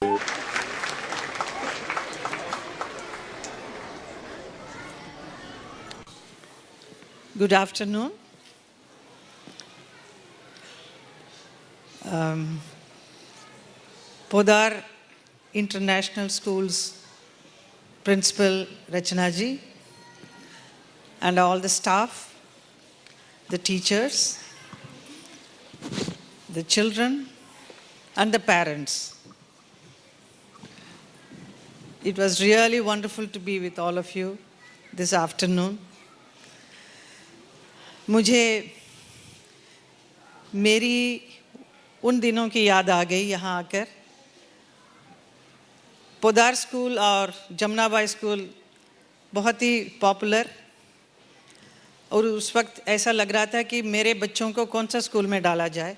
Good afternoon. Podar International School's Principal Rachana ji and all the staff, the teachers, the children and the parents. It was really wonderful to be with all of you this afternoon. मुझे मेरी उन दिनों की याद आ गई यहाँ आकर। Poddar school और जमुनाबाई स्कूल बहुत ही पॉपुलर, और उस वक्त ऐसा लग रहा था कि मेरे बच्चों को कौन सा स्कूल में डाला जाए,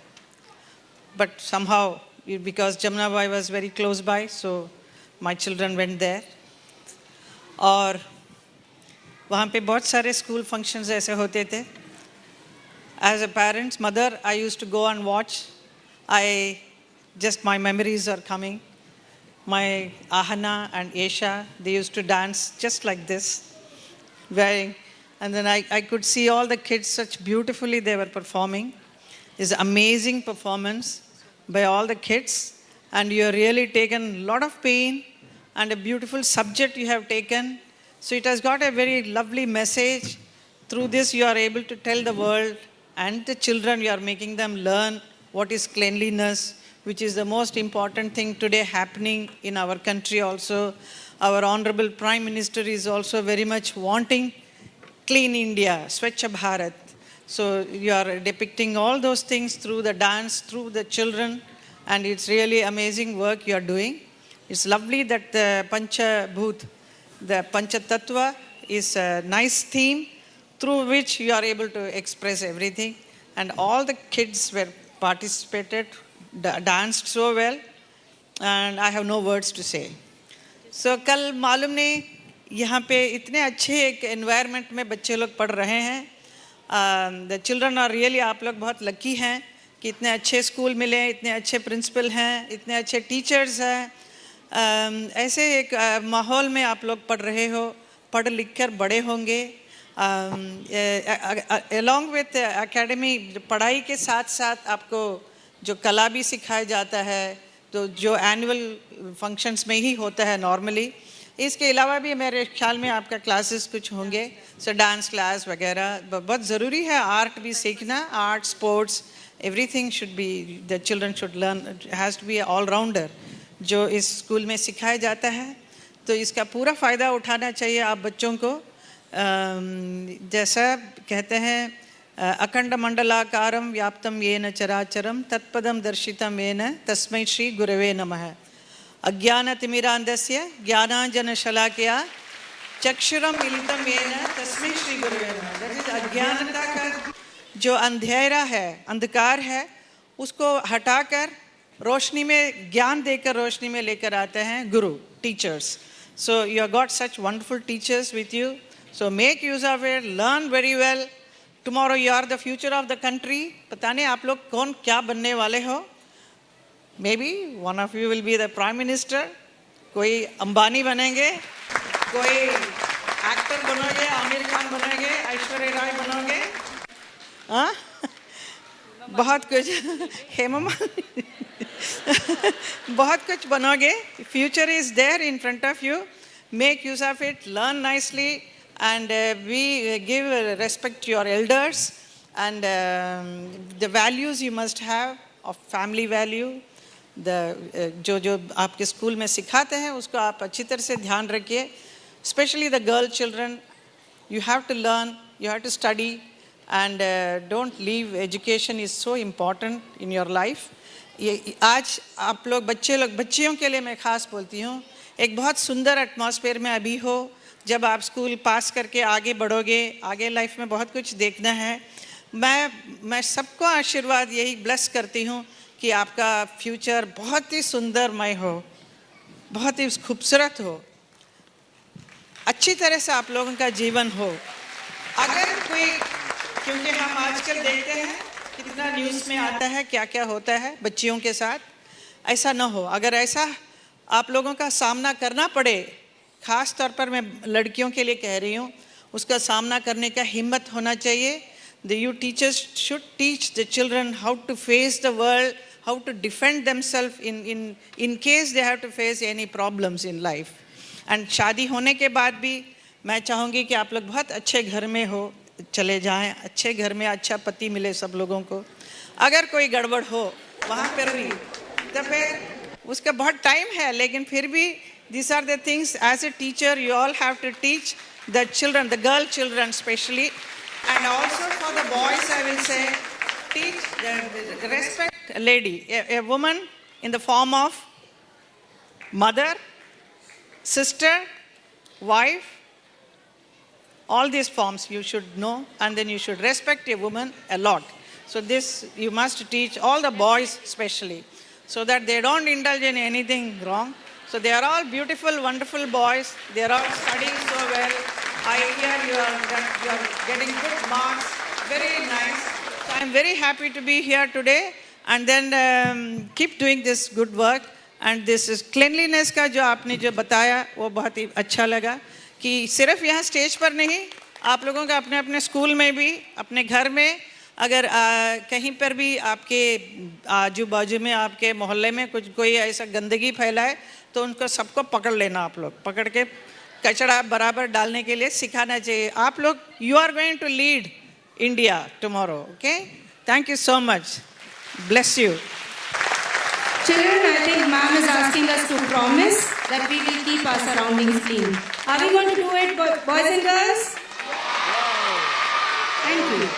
but somehow because Jamunabai was very close by, so my children went there. और वहाँ पे बहुत सारे स्कूल फंक्शंस ऐसे होते थे. As a parent's mother, I used to go and watch. My memories are coming. My Ahana and Esha, they used to dance just like this. And then I could see all the kids, such beautifully they were performing. It's amazing performance by all the kids. And you have really taken a lot of pain and a beautiful subject you have taken. So it has got a very lovely message. Through this you are able to tell the world and the children, you are making them learn what is cleanliness, which is the most important thing today happening in our country also. Our Honorable Prime Minister is also very much wanting Clean India, Swachh Bharat. So you are depicting all those things through the dance, through the children, and it's really amazing work you are doing. It's lovely that the Pancha Bhut, the Pancha Tattva is a nice theme through which you are able to express everything. And all the kids were participated, danced so well, and I have no words to say. So कल मालूम नहीं यहाँ पे इतने अच्छे एक environment में बच्चे लोग पढ़ रहे हैं. The children are really, आप लोग बहुत lucky हैं कि इतने अच्छे स्कूल मिले, इतने अच्छे प्रिंसिपल हैं, इतने अच्छे टीचर्स हैं. ऐसे एक माहौल में आप लोग पढ़ रहे हो, पढ़ लिख कर बड़े होंगे. along with academy, पढ़ाई के साथ साथ आपको जो कला भी सिखाया जाता है, तो जो annual functions में ही होता है normally. इसके अलावा भी मेरे ख्याल में आपका classes कुछ होंगे, so dance class वगैरह बहुत ज़रूरी है. art भी सीखना, art, sports, everything should be, the children should learn, has to be all rounder जो इस स्कूल में सिखाया जाता है. तो इसका पूरा फ़ायदा उठाना चाहिए आप बच्चों को. जैसा कहते हैं अखंड मंडलाकारं व्याप्तं येन चराचरं तत्पदं दर्शितं येन तस्मै श्री गुरवे नमः. अज्ञानतिमिरान्धस्य ज्ञानांजनशलाकया चक्षुरं मिलितं येन तस्मै श्री गुरवे नमः. दैट इज अज्ञानता का जो अंधेरा है, अंधकार है, उसको हटाकर रोशनी में, ज्ञान देकर रोशनी में लेकर आते हैं गुरु, teachers. So you have got such wonderful teachers with you. So make use of it, learn very well. Tomorrow you are the future of the country. पता नहीं आप लोग कौन क्या बनने वाले हो. Maybe one of you will be the prime minister. कोई अंबानी बनेंगे, कोई एक्टर बनोगे, आमिर खान बनोगे, ऐश्वर्या राय बनोगे, हाँ बहुत कुछ, हेमा मालिनी बहुत कुछ बनोगे. Future is there in front of you. Make use of it, learn nicely, and we give respect to your elders, and the values you must have of family value, जो आपके स्कूल में सिखाते हैं उसको आप अच्छी तरह से ध्यान रखिए. Especially the girl children, you have to learn, you have to study, and don't leave. Education is so important in your life. ये आज आप लोग बच्चियों के लिए मैं ख़ास बोलती हूँ, एक बहुत सुंदर एटमॉस्फेयर में अभी हो. जब आप स्कूल पास करके आगे बढ़ोगे, आगे लाइफ में बहुत कुछ देखना है. मैं सबको आशीर्वाद यही ब्लेस करती हूँ कि आपका फ्यूचर बहुत ही सुंदरमय हो, बहुत ही खूबसूरत हो, अच्छी तरह से आप लोगों का जीवन हो. अगर कोई, क्योंकि हम आजकल देखते हैं कितना न्यूज़ में आता है क्या क्या होता है बच्चियों के साथ, ऐसा ना हो. अगर ऐसा आप लोगों का सामना करना पड़े, ख़ास तौर पर मैं लड़कियों के लिए कह रही हूँ, उसका सामना करने का हिम्मत होना चाहिए. You teachers should teach the children how to face the world, how to defend themselves in case they have to face any problems in life. And शादी होने के बाद भी मैं चाहूँगी कि आप लोग बहुत अच्छे घर में हो, चले जाएं, अच्छे घर में अच्छा पति मिले सब लोगों को. अगर कोई गड़बड़ हो वहाँ पर भी, तो फिर उसका बहुत टाइम है, लेकिन फिर भी these are the things as a teacher you all have to teach the children, the girl children especially. And also for the boys, I will say, teach the respect a lady, a woman in the form of mother, sister, wife. All these forms you should know, and then you should respect a woman a lot. So this you must teach all the boys especially, so that they don't indulge in anything wrong. So they are all beautiful, wonderful boys. They are all studying so well. I hear you are getting good marks. Very nice. So I am very happy to be here today. And then keep doing this good work. And this is cleanliness का जो आपने जो बताया वो बहुत ही अच्छा लगा कि सिर्फ यहाँ स्टेज पर नहीं, आप लोगों का अपने अपने स्कूल में भी, अपने घर में, अगर कहीं पर भी आपके आजू बाजू में, आपके मोहल्ले में कुछ कोई ऐसा गंदगी फैलाए तो उनको सबको पकड़ लेना. आप लोग पकड़ के कचरा बराबर डालने के लिए सिखाना चाहिए. आप लोग you are going to lead India tomorrow. Okay, thank you so much. Bless you. Children, I think ma'am is asking us to promise that we will keep our surroundings clean. Are we going to do it, boys and girls? Thank you.